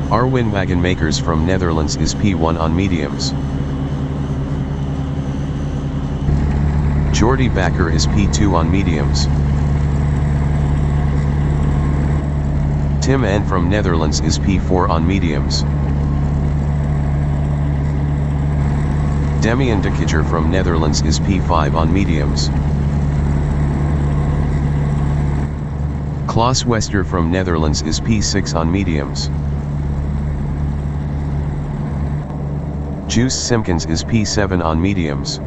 Arwin Wagon Makers from Netherlands is P1 on mediums. Jordi Bakker is P2 on mediums. Tim N from Netherlands is P4 on mediums. Demian de Kidger from Netherlands is P5 on mediums. Klaas Wester from Netherlands is P6 on mediums. Juice Simpkins is P7 on mediums.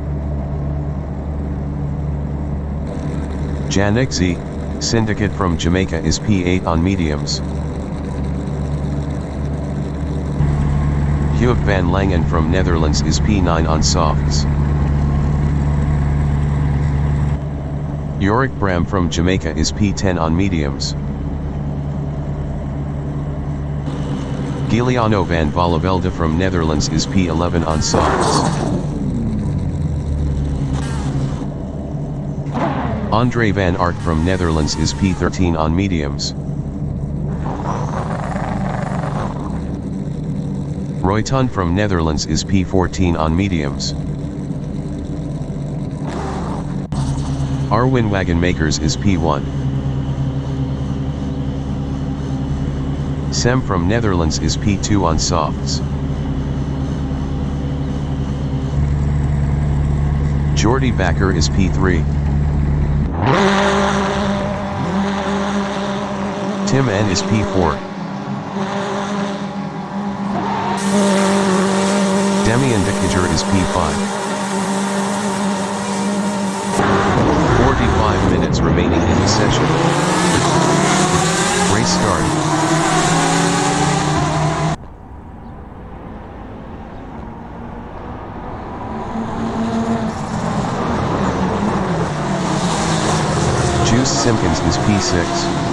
Janik Z, Syndicate from Jamaica is P8 on mediums. Hugh van Langen from Netherlands is P9 on softs. Yorick Bram from Jamaica is P10 on mediums. Giuliano van Vollenvelde from Netherlands is P11 on softs. Andre van Aert from Netherlands is P13 on mediums. Royton from Netherlands is P14 on mediums. Arwin Wagon Makers is P1. Sem from Netherlands is P2 on softs. Jordi Bakker is P3. Tim N is P4. Demian de Kidger is P5. 45 minutes remaining in the session. Race start. Juice Simpkins is P6.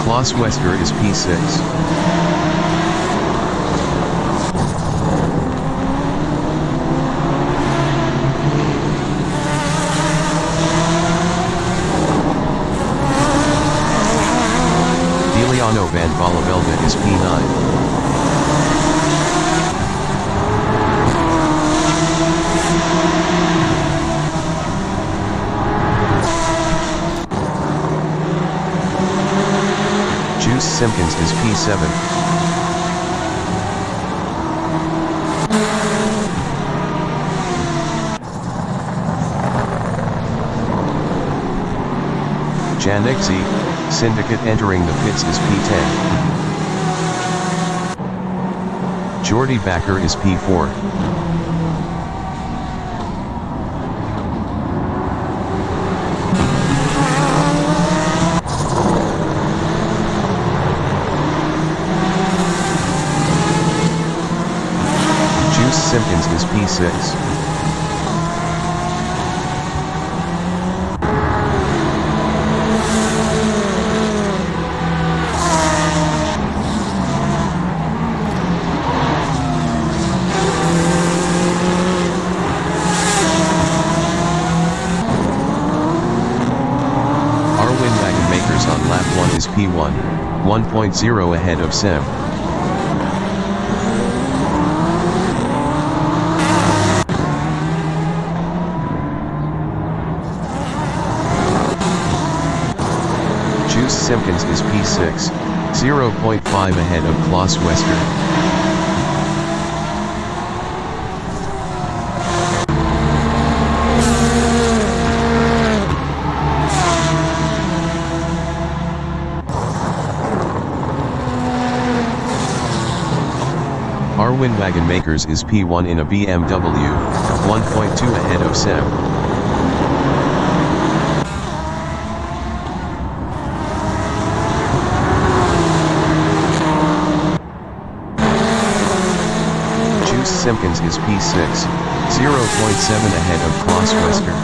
Klaas Wester is P6. Giuliano van Vollenvelde is P9. Juice Simpkins is P7. Janik Z, Syndicate entering the pits is P10. Jordi Bakker is P4. Simpkins is P6. Arwin Wagon Makers on lap 1 is P1, 1.0 ahead of Sem. Simpkins is P6, 0.5 ahead of Klaas Wester. Arwin Wagon Makers is P1 in a BMW, 1.2 ahead of Sem. Juice Simpkins is P6, 0.7 ahead of Klaus Wesker.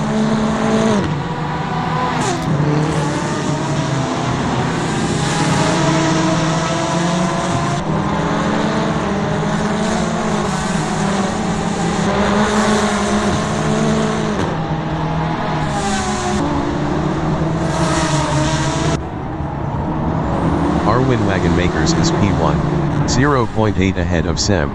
Arwin Wagon Makers is P1, 0.8 ahead of SEM.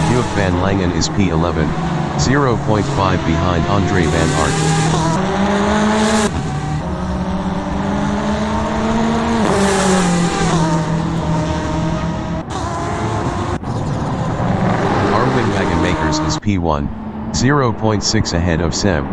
Hugh van Langen is P11, 0.5 behind Andre van Aert. Is P1, 0.6 ahead of SEM.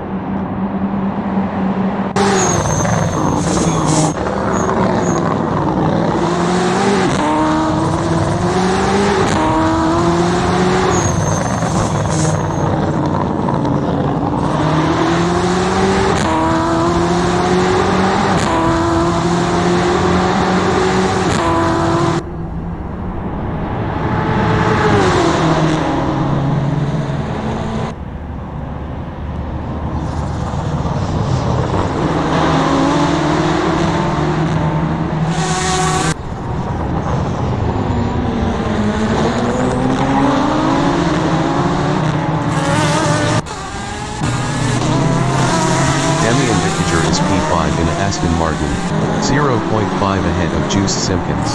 In a Aston Martin, 0.5 ahead of Juice Simpkins.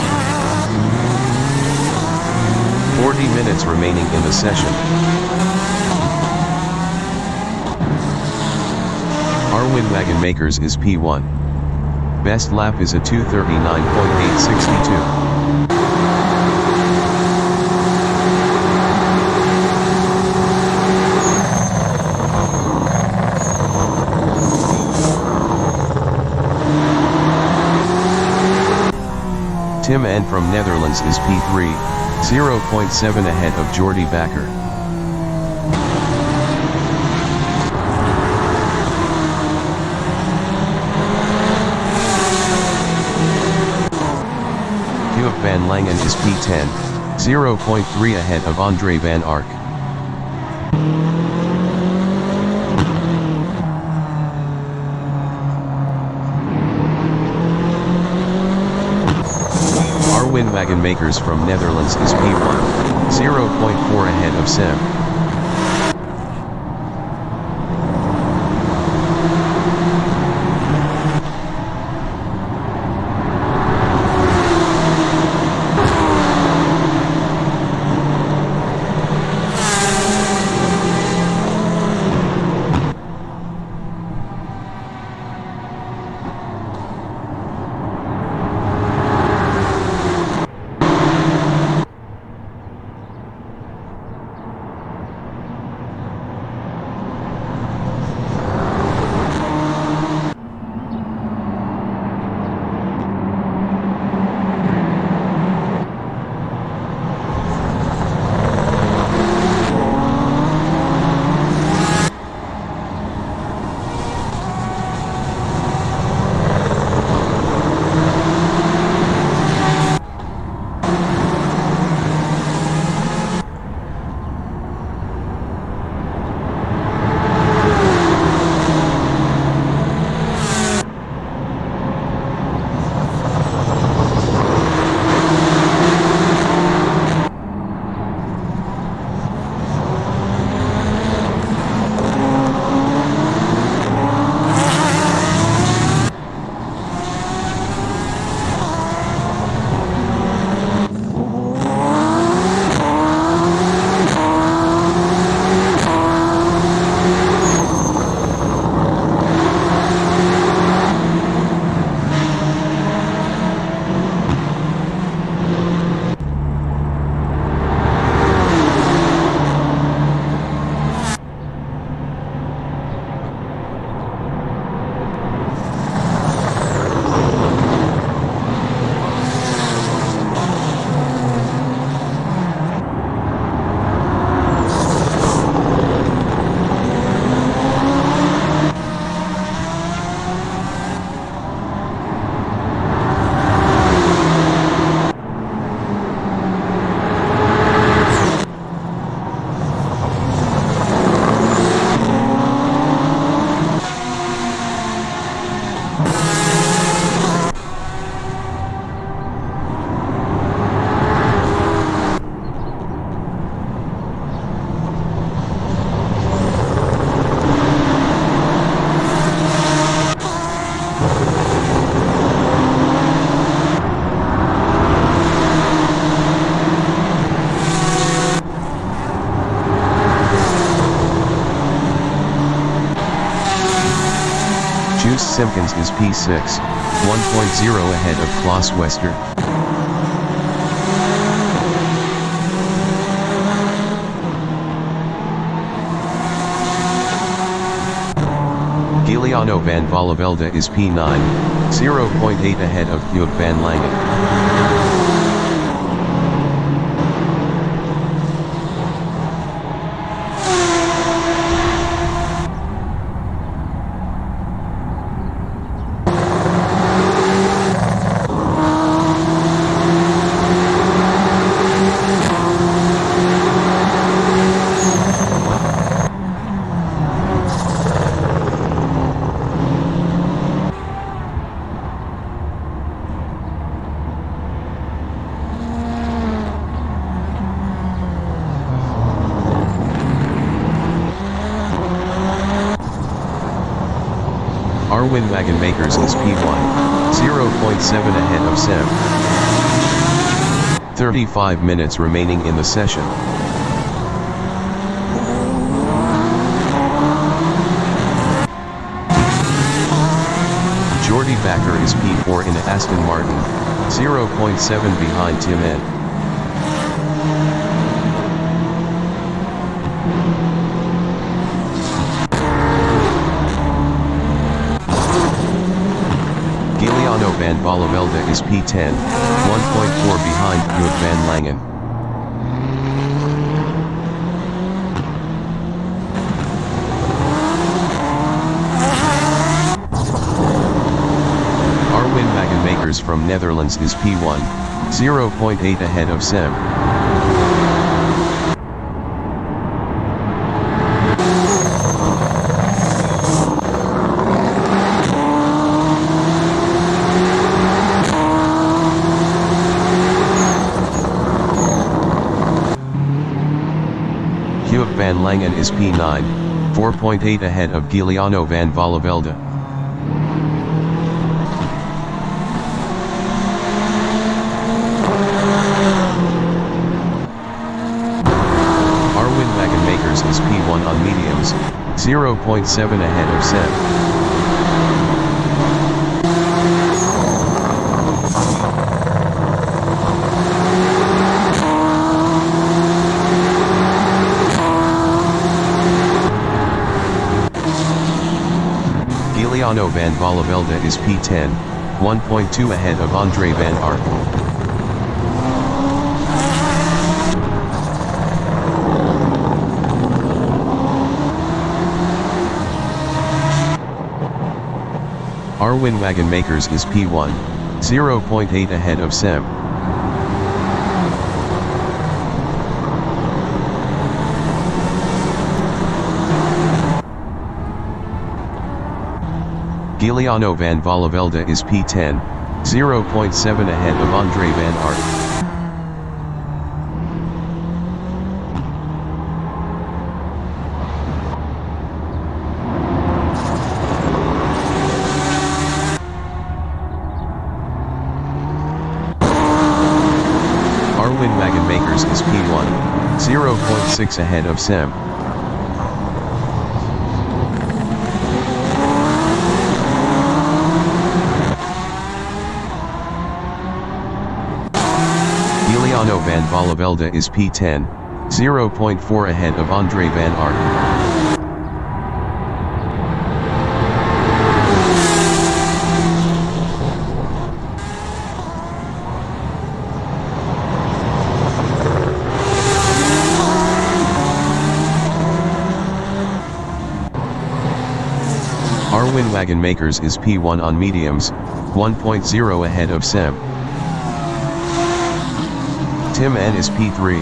40 minutes remaining in the session. Arwin Wagon Makers is P1. Best lap is a 2:39.862. Tim N from Netherlands is P3, 0.7 ahead of Jordi Bakker. Hugh van Langen is P10, 0.3 ahead of Andre van Aert. Arwin Wagon Makers from Netherlands is P1, 0.4 ahead of SEM. Guus Simpkins is P6, 1.0 ahead of Klaus Wester. Giuliano van Vollenvelde is P9, 0.8 ahead of Joop van Langen. Arwin Wagenmakers is P1, 0.7 ahead of Sem. 35 minutes remaining in the session. Jordi Bakker is P4 in Aston Martin, 0.7 behind Tim N. Giuliano van Vollenvelde is P10, 1.4 behind Joop van Langen. Arwin Wagenmakers from Netherlands is P1, 0.8 ahead of Sem. Joop van Langen is P9, 4.8 ahead of Giuliano van Vollenvelde. Arwin Wagenmakers is P1 on mediums, 0.7 ahead of Sem. Giuliano van Vollenvelde is P10, 1.2 ahead of Andre van Aert. Arwin Wagenmakers is P1, 0.8 ahead of Sem. Giuliano van Vollenvelde is P10, 0.7 ahead of Andre van Aert. Arwin Wagenmakers is P1, 0.6 ahead of Sem. Giuliano van Vollenvelde is P10, 0.4 ahead of Andre van Aert. Arwin Wagenmakers is P1 on mediums, 1.0 ahead of Sem. Tim N is P3.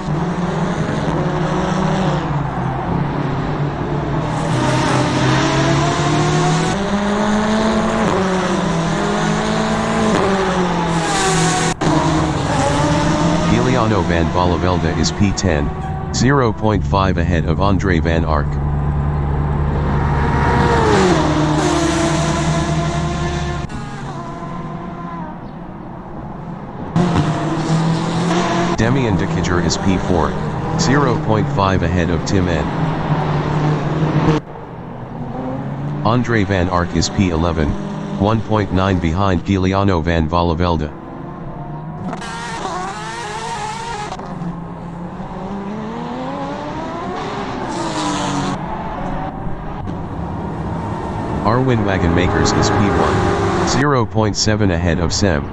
Giuliano van Vollenvelde is P10, 0.5 ahead of Andre van Aert. Demian de Kidger is P4, 0.5 ahead of Tim N. Andre van Aert is P11, 1.9 behind Giuliano van Vollenvelde. Arwin Wagenmakers is P1, 0.7 ahead of Sem.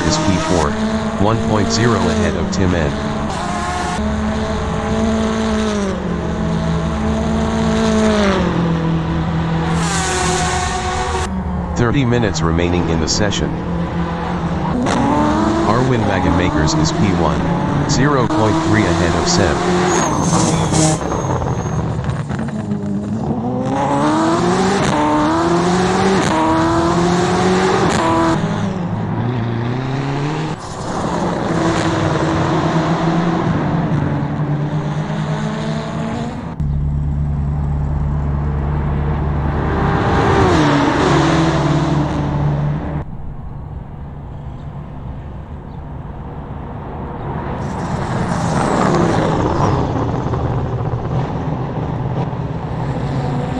Is P4, 1.0 ahead of Tim N. "30 minutes remaining in the session. Arwin Wagenmakers is P1, 0.3 ahead of Sem.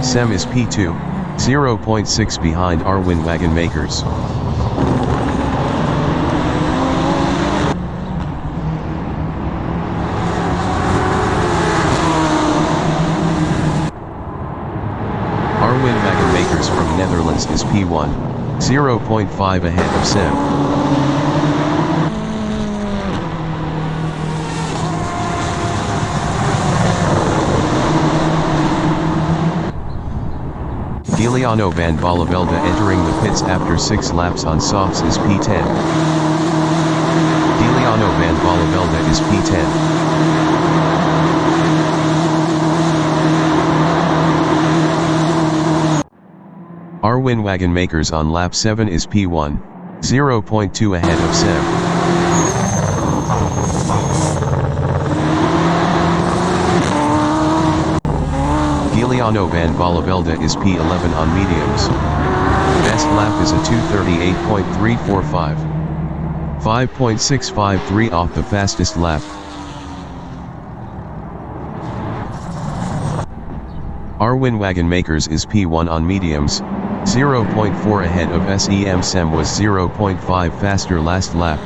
Sem is P2, 0.6 behind Arwin Wagenmakers. Arwin Wagenmakers from Netherlands is P1, 0.5 ahead of Sem. Giuliano van Vollenvelde entering the pits after 6 laps on softs is P10. Giuliano van Vollenvelde is P10. Arwin Wagenmakers on lap 7 is P1, 0.2 ahead of Sem. Giuliano van Vollenvelde is P11 on mediums. Best lap is a 2:38.345. 5.653 off the fastest lap. Arwin Wagenmakers is P1 on mediums, 0.4 ahead of Sem. Sem was 0.5 faster last lap.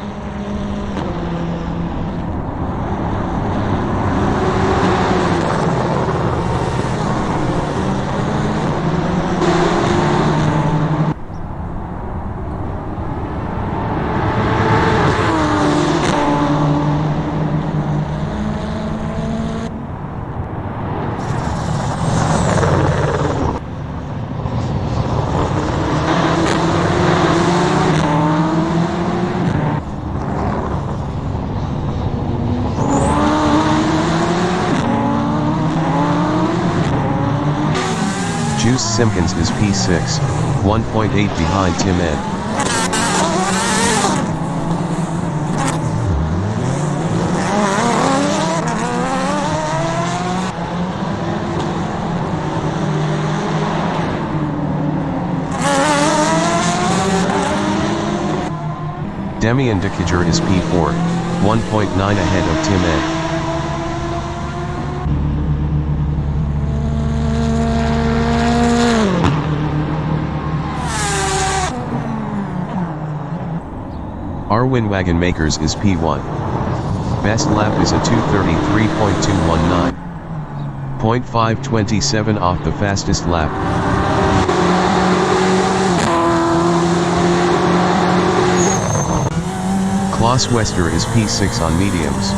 Juice Simpkins is P6, 1.8 behind Tim N. Demian Dekiger is P4, 1.9 ahead of Tim N. Arwin Wagenmakers is P1. Best lap is a 2:33.219. 0.527 off the fastest lap. Klaus Wester is P6 on mediums.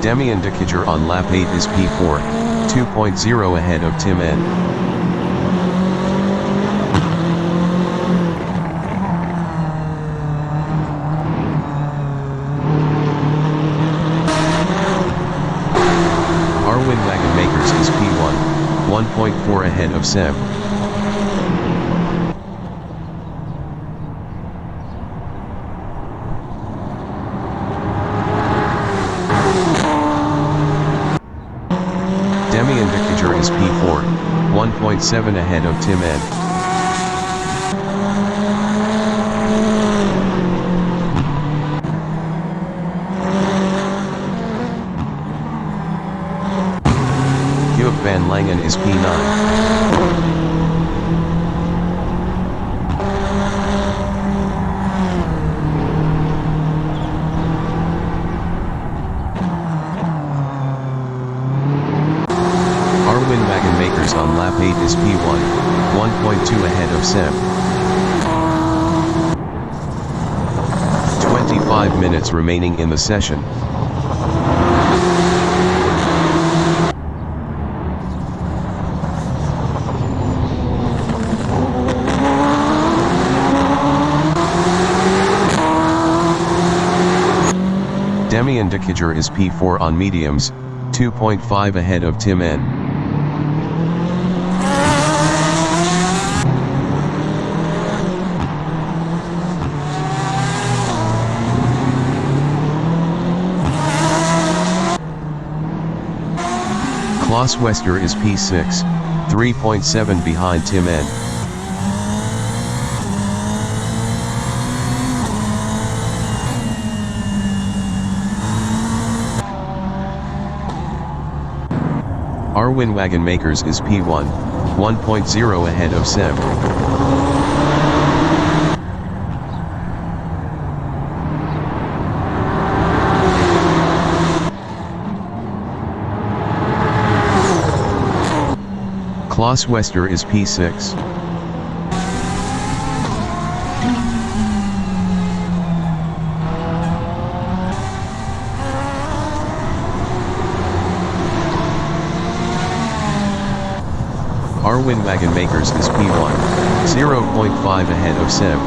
Demian Dekiger on lap 8 is P4, 2.0 ahead of Tim N. Our Wagon Makers is P1, 1.4 ahead of Sem. Is P4, 1.7 ahead of Tim N. Joop van Langen is P9. Wagon Makers on lap 8 is P1, 1.2 ahead of Sem. 25 minutes remaining in the session. Damian de Kidger is P4 on mediums, 2.5 ahead of Tim N. Klaus Wester is P6, 3.7 behind Tim N. Our Wagon Makers is P1, 1.0 ahead of Sem. Klaus Wester is P6. Our Wagon Makers is P1, 0.5 ahead of Sem.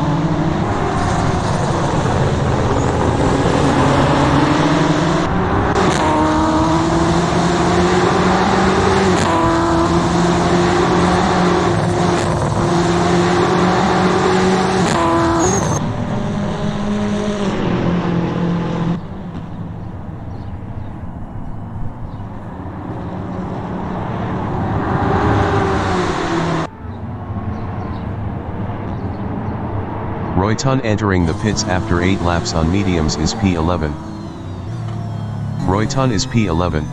Royton entering the pits after 8 laps on mediums is P11. Royton is P11.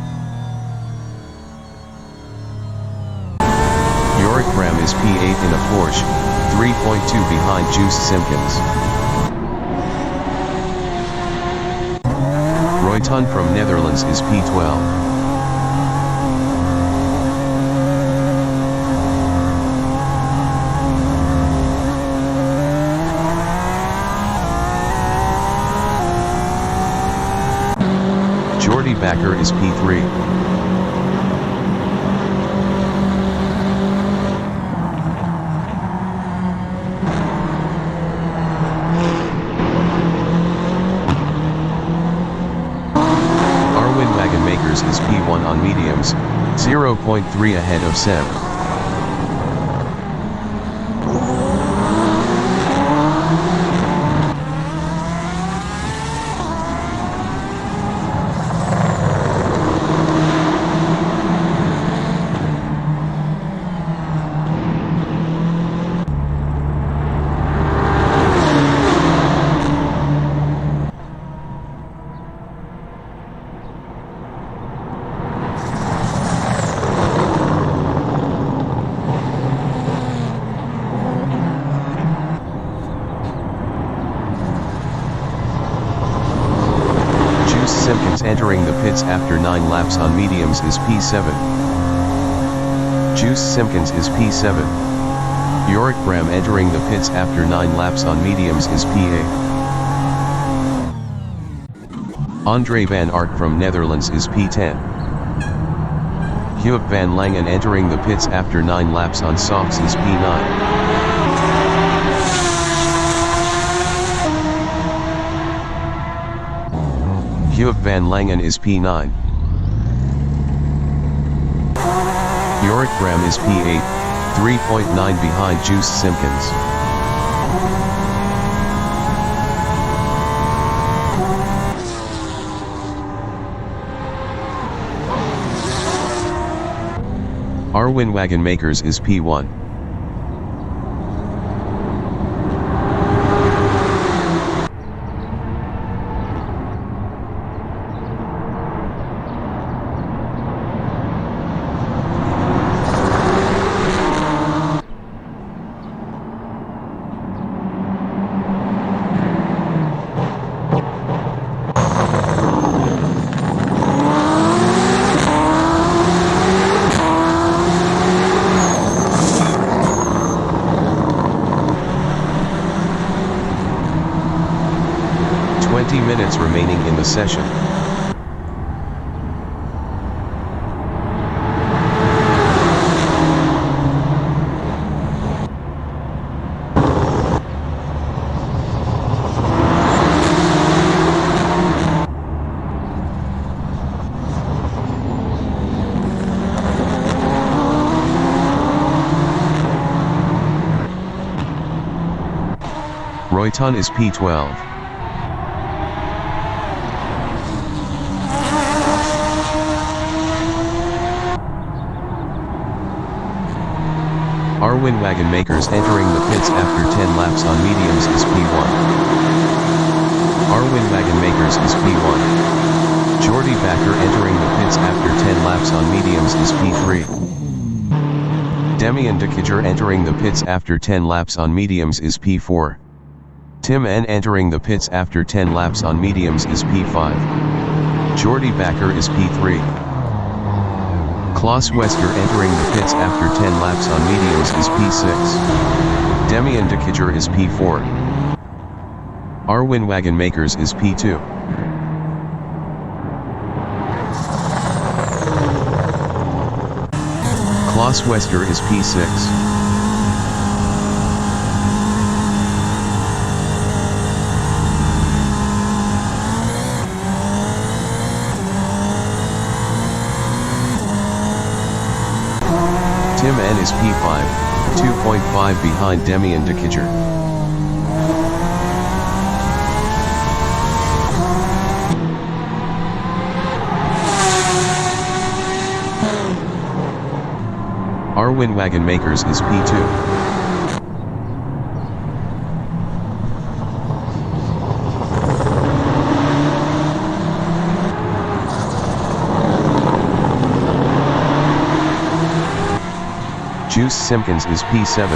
Jorik Bram is P8 in a Porsche, 3.2 behind Juice Simpkins. Royton from Netherlands is P12. Jordi Bakker is P3. Our Wagon Makers is P1 on mediums, 0.3 ahead of Sem. Simpkins entering the pits after 9 laps on mediums is P7. Juice Simpkins is P7. Jorik Bram entering the pits after 9 laps on mediums is P8. Andre van Aert from Netherlands is P10. Huub van Langen entering the pits after 9 laps on softs is P9. Huub van Langen is P9. Jorik Graham is P8, 3.9 behind Juice Simpkins. Arwin Wagenmakers is P1. Minutes remaining in the session. Royton is P12. Arwin Wagenmakers entering the pits after 10 laps on mediums is P1. Arwin Wagenmakers is P1. Jordi Bakker entering the pits after 10 laps on mediums is P3. Demian Dekiger entering the pits after 10 laps on mediums is P4. Tim N entering the pits after 10 laps on mediums is P5. Jordi Bakker is P3. Klaus Wesker entering the pits after 10 laps on mediums is P6. Demian Dekiger is P4. Arwin Wagenmakers is P2. Klaus Wesker is P6. Tim N is P5, 2.5 behind Demian Dekiger. Arwin Wagenmakers is P2. Juice Simpkins is P7.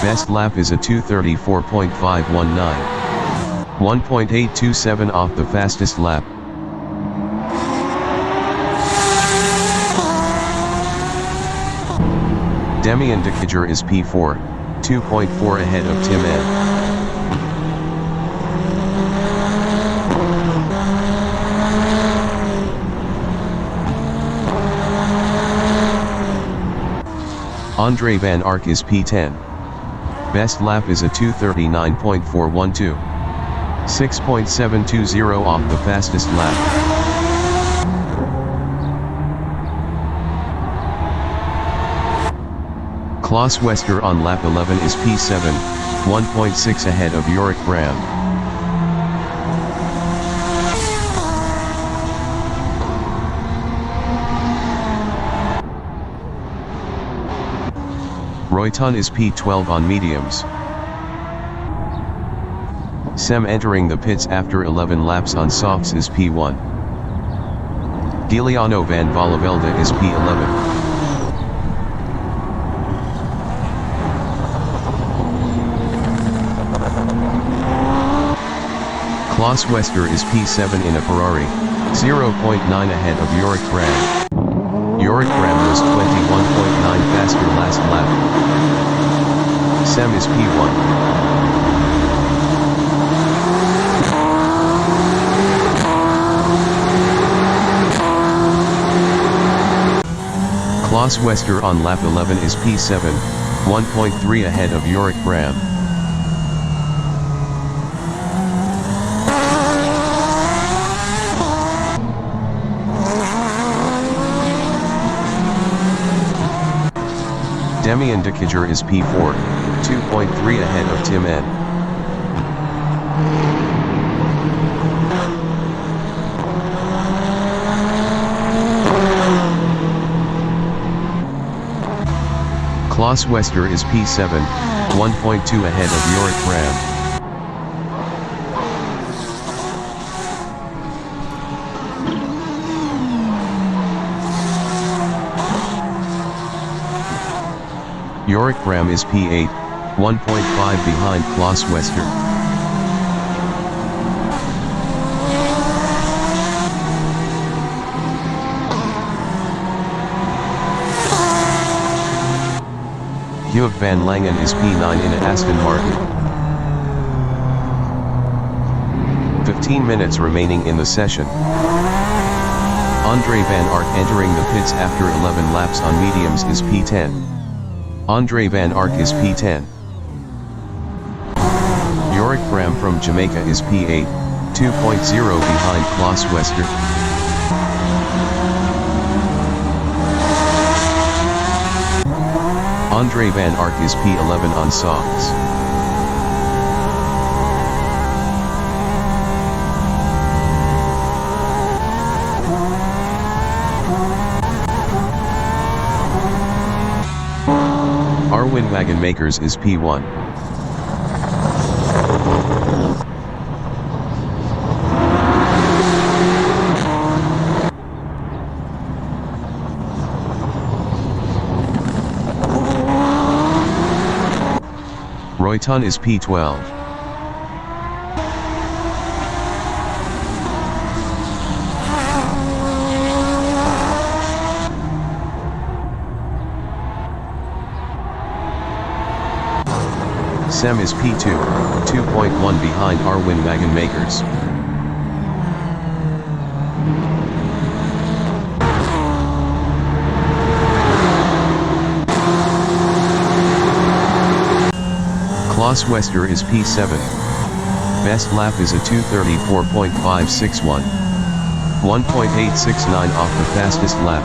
Best lap is a 2:34.519. 1.827 off the fastest lap. Demian Dekiger is P4, 2.4 ahead of Tim N. Andre Van Ark is P10. Best lap is a 2:39.412. 6.720 off the fastest lap. Klaus Wesker on lap 11 is P7, 1.6 ahead of Jorik Graham. Royton is P12 on mediums. Sem entering the pits after 11 laps on softs is P1. Giuliano van Vollenvelde is P11. Klaus Wesker is P7 in a Ferrari, 0.9 ahead of Jorik Graham. Jorik Graham was 21.9 faster last lap. Sem is P1. Klaus Wester on lap 11 is P7, 1.3 ahead of Yorick Bram. Demian Dekiger is P4, 2.3 ahead of Tim N. Klaus Wester is P7, 1.2 ahead of Yorick Bram. Yorick Bram is P8, 1.5 behind Klaus Wester. Hugh van Langen is P9 in a Aston Martin. 15 minutes remaining in the session. Andre van Aert entering the pits after 11 laps on mediums is P10. Andre van Aert is P10. Yorick Bram from Jamaica is P8, 2.0 behind Klaus Wester. Andre van Aert is P11 on softs. Arwin Wagenmakers is P1. Royton is P12. Sem is P2, 2.1 behind Arwin Wagenmakers. Klaus Wester is P7. Best lap is a 2:34.561. 1.869 off the fastest lap.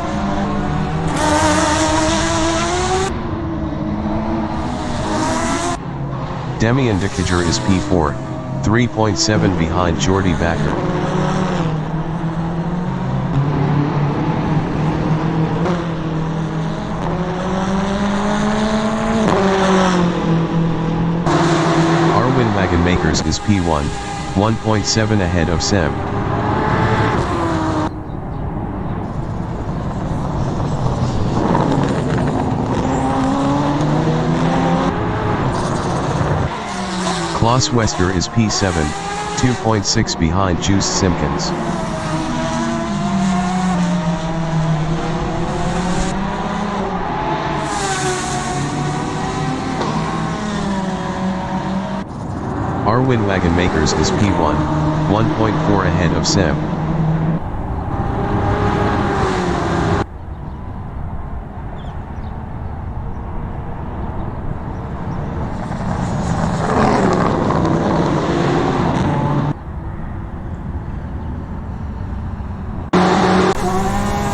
Demian Dekiger is P4, 3.7 behind Jordi Bakker. Wagenmakers is P1, 1.7 ahead of Sem. Klaus Wester is P7, 2.6 behind Juice Simpkins. Arwin Wagenmakers is P1, 1.4 ahead of Sem.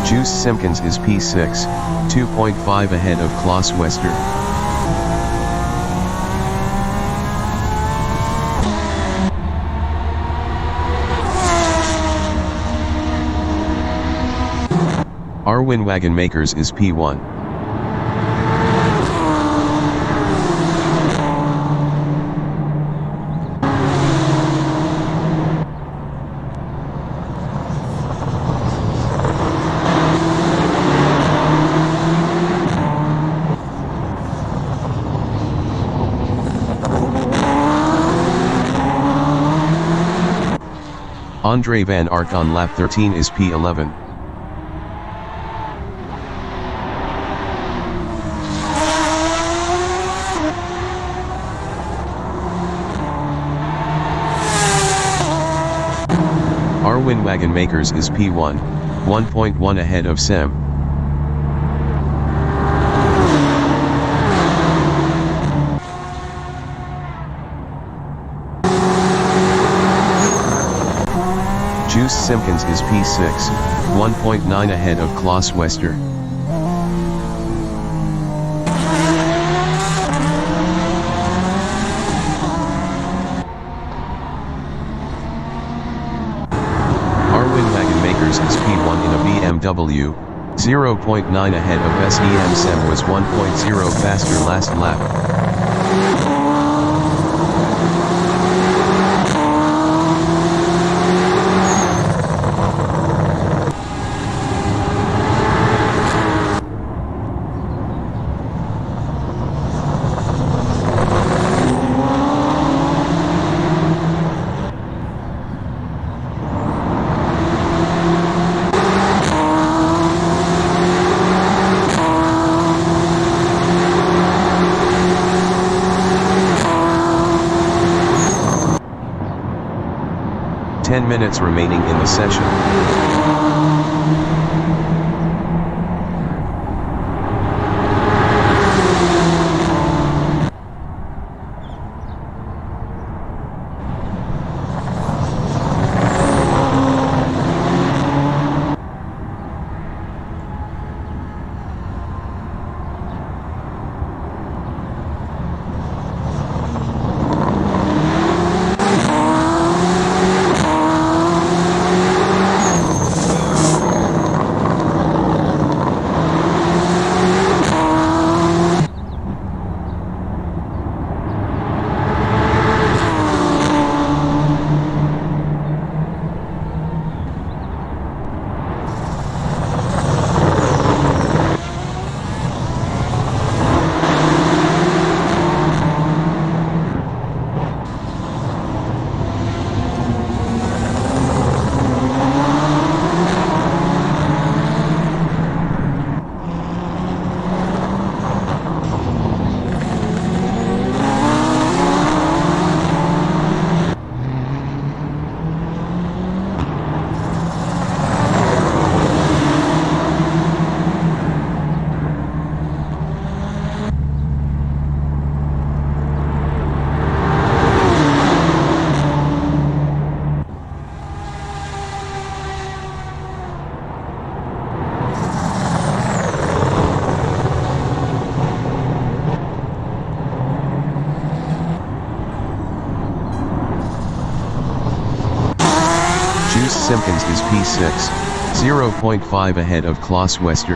Juice Simpkins is P6, 2.5 ahead of Klaus Wester. Arwin Wagenmakers is P1. Andre van Aert on lap 13 is P11. Arwin Wagenmakers is P1, 1.1 ahead of Sem. Simpkins is P6, 1.9 ahead of Klaus Wester. Is P1 in a BMW, 0.9 ahead of SEM. Sem was 1.0 faster last lap. Minutes remaining in the session. Simpkins is P6, 0.5 ahead of Klaus Wester.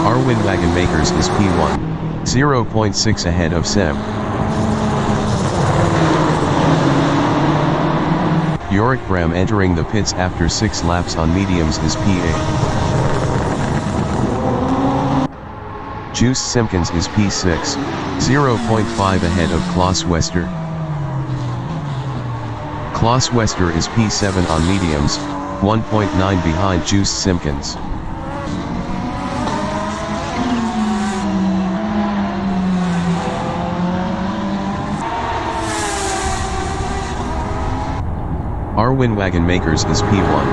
Arwin Wagonmakers is P1, 0.6 ahead of Sem. Yorick Bram entering the pits after 6 laps on mediums is P8. Juice Simpkins is P6, 0.5 ahead of Klaus Wester. Klaus Wester is P7 on mediums, 1.9 behind Juice Simpkins. Arwin Wagonmakers is P1,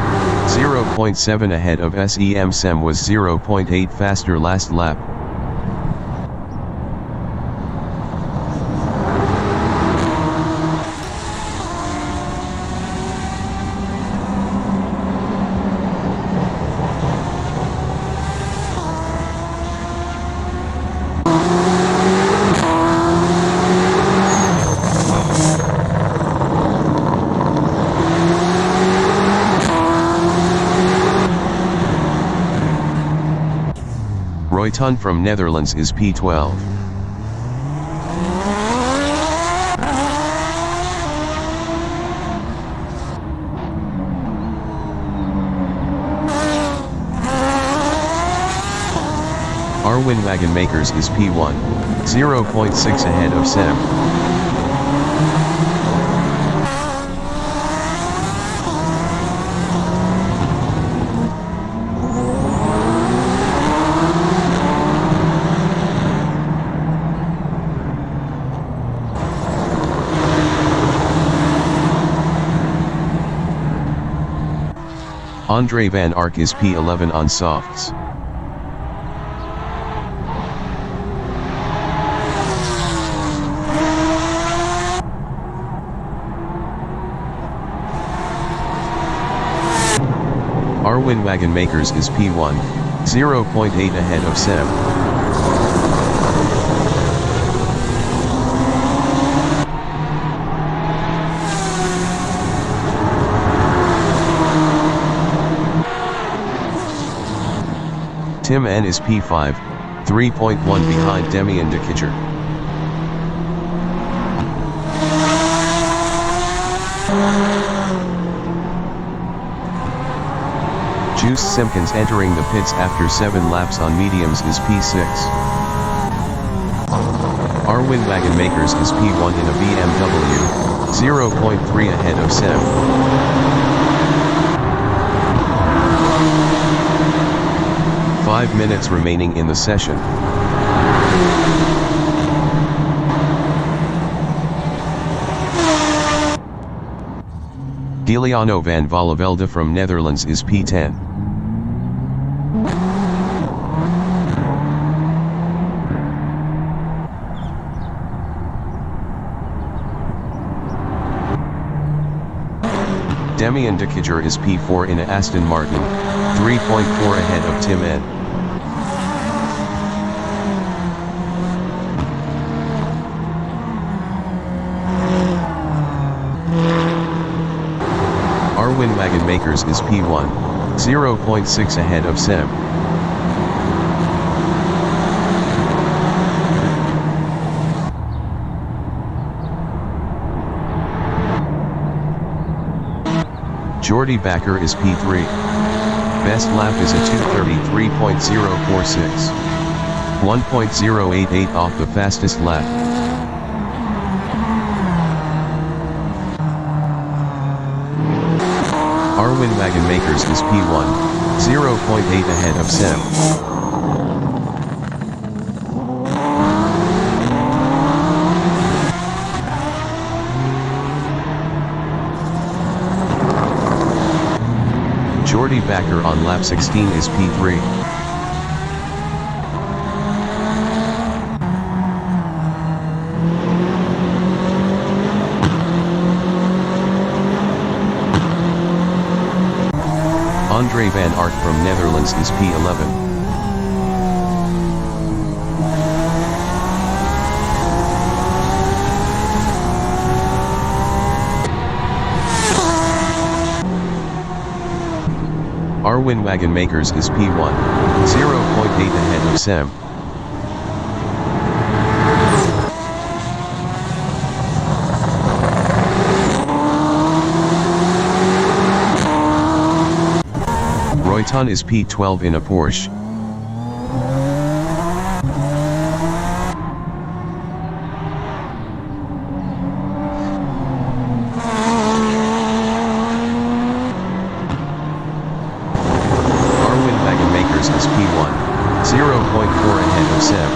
0.7 ahead of SEM. Sem was 0.8 faster last lap. Royton from Netherlands is P12. Arwin Wagonmakers is P1, 0.6 ahead of Sem. Andre Van Ark is P11 on softs. Arwin Wagon Makers is P1, 0.8 ahead of SEM. Tim N is P5, 3.1 behind Demian Dekicher. Juice Simpkins entering the pits after 7 laps on mediums is P6. Arwin Wagon Makers is P1 in a BMW, 0.3 ahead of SEM. Five minutes remaining in the session. Giuliano van Vollenvelde from Netherlands is P10. Demian Dekicher is P4 in a Aston Martin, 3.4 ahead of Tim N. Arwin Wagon Makers is P1, 0.6 ahead of SEM. Jordi Bakker is P3. Best lap is a 2:33.046. 1.088 off the fastest lap. Arwin Wagon Makers is P1, 0.8 ahead of SEM. Jordi Bakker on lap 16 is P3. Andre van Aert from Netherlands is P11. Arwin Wagon Makers is P1, 0.8 ahead of SEM. Royton is P12 in a Porsche. Arwin Wagon Makers is P1, 0.4 ahead of SEM.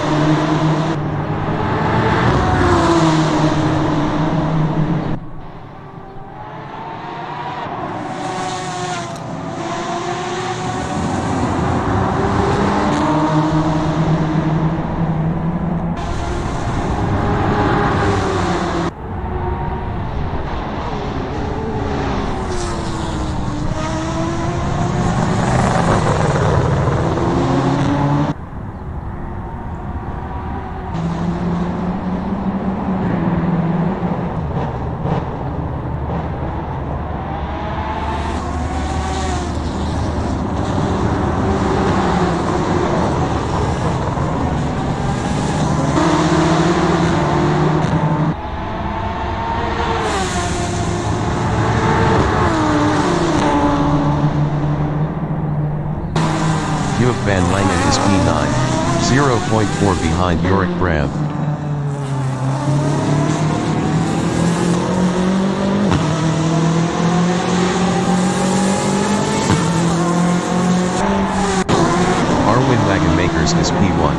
Van Langen is P9, 0.4 behind Yorick Brandt. Arwin Wagon Makers is P1.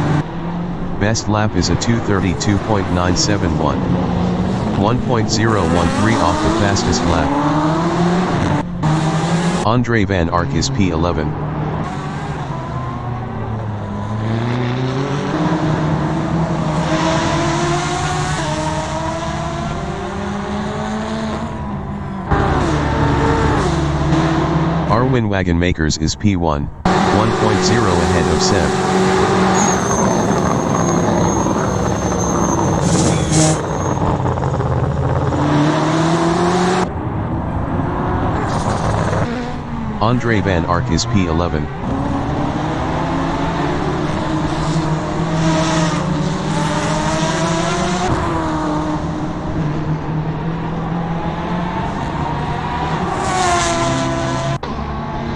Best lap is a 2:32.971. 1.013 off the fastest lap. Andre van Aert is P11. Wind Wagon Makers is P1, 1.0 ahead of SEM. Andre Van Ark is P11.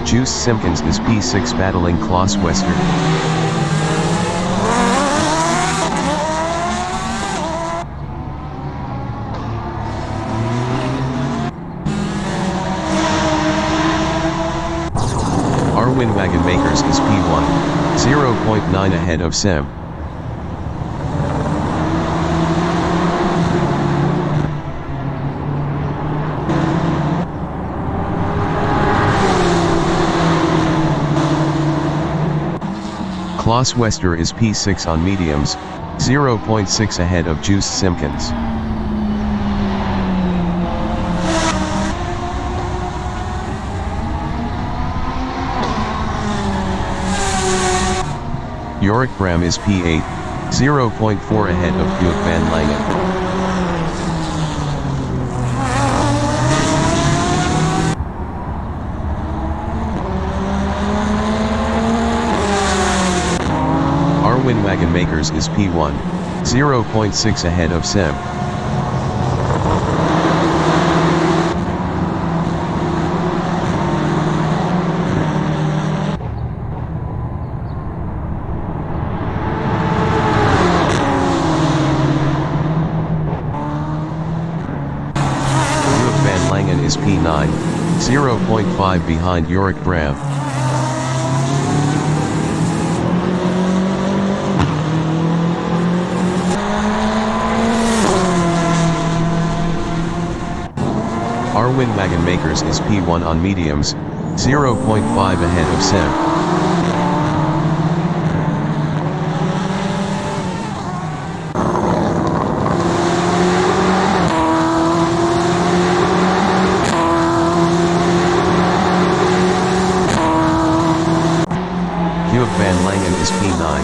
Juice Simpkins is P6 battling Klaus Wester. Wind Wagon Makers is P1, 0.9 ahead of SEM. Klaus Wester is P6 on mediums, 0.6 ahead of Juice Simpkins. Yorick Bram is P8, 0.4 ahead of Buick Van Langen. Our Wind Wagon Makers is P1, 0.6 ahead of SEM. Is P9, 0.5 behind Yorick Bram. Our Wind Wagon Makers is P1 on mediums, 0.5 ahead of SEM. Van Langen is P9,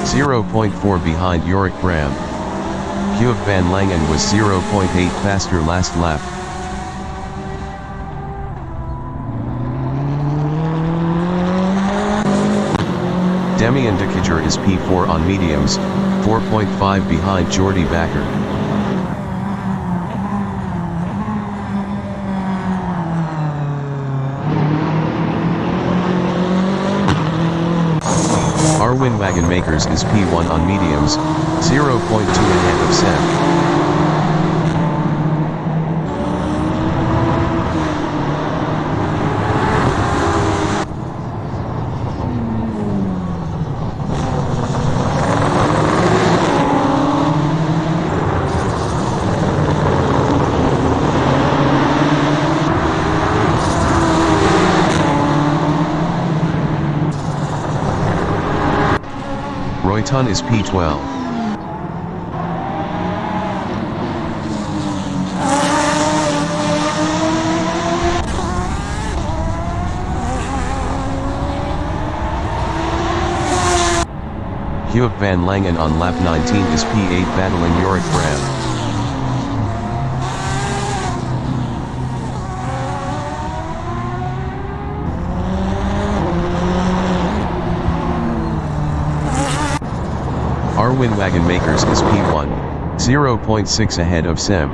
0.4 behind Yorick Bram. Buick Van Langen was 0.8 faster last lap. Demian Decatur is P4 on mediums, 4.5 behind Jordi Bakker. Our Wind Wagon Makers is P1 on mediums, 0.2 ahead of SEM. Royton is P12. Buick Van Langen on lap 19 is P8 battling Yorick Bram. Our Wind Wagon Makers is P1, 0.6 ahead of SEM.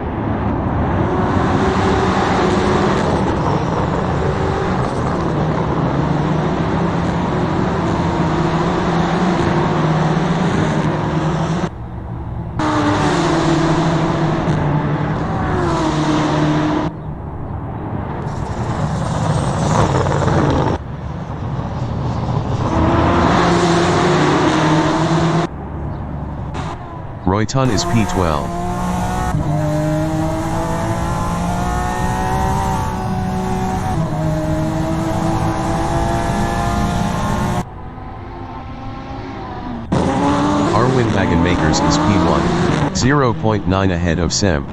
Royton is P12. Our Wind Wagon Makers is P1, 0.9 ahead of SEM.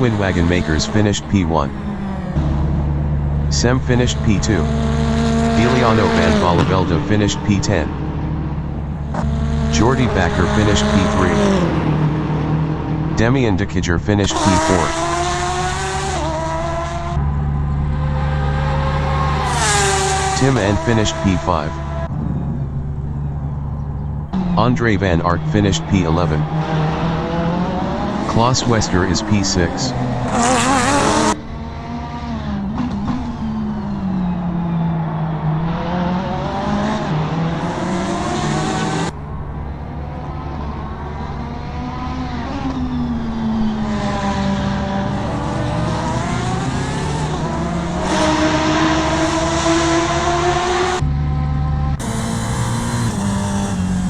Darwin Wagon Makers finished P1. Sem finished P2. Giuliano van Valvelde finished P10. Jordi Bakker finished P3. Demian Dekijer finished P4. Tim N finished P5. Andre van Aert finished P11. Klaus Wester is P6.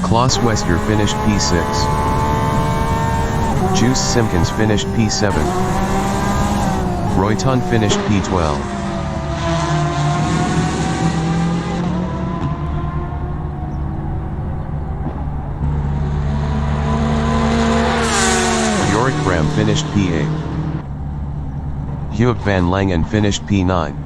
Klaus Wester finished P6. Juice Simpkins finished P7. Royton finished P12. Jorik Bram finished P8. Huub van Langen finished P9.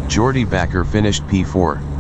Jordi Bakker finished P4.